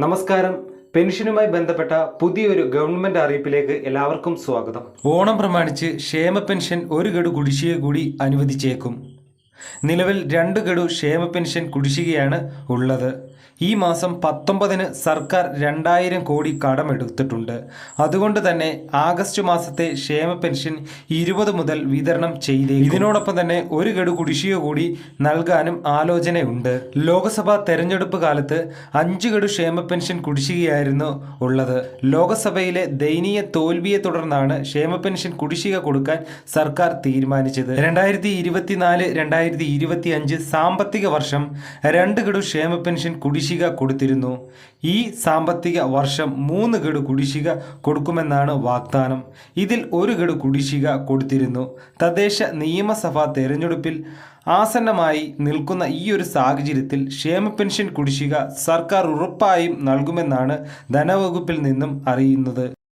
നമസ്കാരം. പെൻഷനുമായി ബന്ധപ്പെട്ട പുതിയൊരു ഗവൺമെന്റ് അറിയിപ്പിലേക്ക് എല്ലാവർക്കും സ്വാഗതം. ഓണം പ്രമാണിച്ച് ക്ഷേമ പെൻഷൻ ഒരു ഗഡു കുടിശ്ശിക കൂടി അനുവദിച്ചേക്കും. നിലവിൽ 2 ഗഡു ക്ഷേമ പെൻഷൻ കുടിശ്ശികയാണ് ഉള്ളത്. ഈ മാസം 19-ന് സർക്കാർ 2000 കോടി കടമെടുത്തിട്ടുണ്ട്. അതുകൊണ്ട് തന്നെ ആഗസ്റ്റ് മാസത്തെ ക്ഷേമ പെൻഷൻ 20 മുതൽ വിതരണം ചെയ്തേക്കും. ഇതിനോടൊപ്പം തന്നെ 1 ഗഡു കുടിശ്ശിക കൂടി നൽകാനും ആലോചനയുണ്ട്. ലോക്സഭാ തെരഞ്ഞെടുപ്പ് കാലത്ത് 5 ഗഡു ക്ഷേമ പെൻഷൻ കുടിശ്ശികയായിരുന്നു ഉള്ളത്. ലോക്സഭയിലെ ദയനീയ തോൽവിയെ തുടർന്നാണ് ക്ഷേമ പെൻഷൻ കുടിശ്ശിക കൊടുക്കാൻ സർക്കാർ തീരുമാനിച്ചത്. 2024-2025 സാമ്പത്തിക വർഷം 2 ഗഡു ക്ഷേമ പെൻഷൻ കുടിശ്ശിക കൊടുത്തിരുന്നു. ഈ സാമ്പത്തിക വർഷം 3 ഗഡു കുടിശ്ശിക കൊടുക്കുമെന്നാണ് വാഗ്ദാനം. ഇതിൽ 1 ഗഡു കുടിശ്ശിക കൊടുത്തിരുന്നു. തദ്ദേശ നിയമസഭാ തെരഞ്ഞെടുപ്പിൽ ആസന്നമായി നിൽക്കുന്ന ഈ ഒരു സാഹചര്യത്തിൽ ക്ഷേമ പെൻഷൻ കുടിശ്ശിക സർക്കാർ ഉറപ്പായും നൽകുമെന്നാണ് ധനവകുപ്പിൽ നിന്നും അറിയുന്നത്.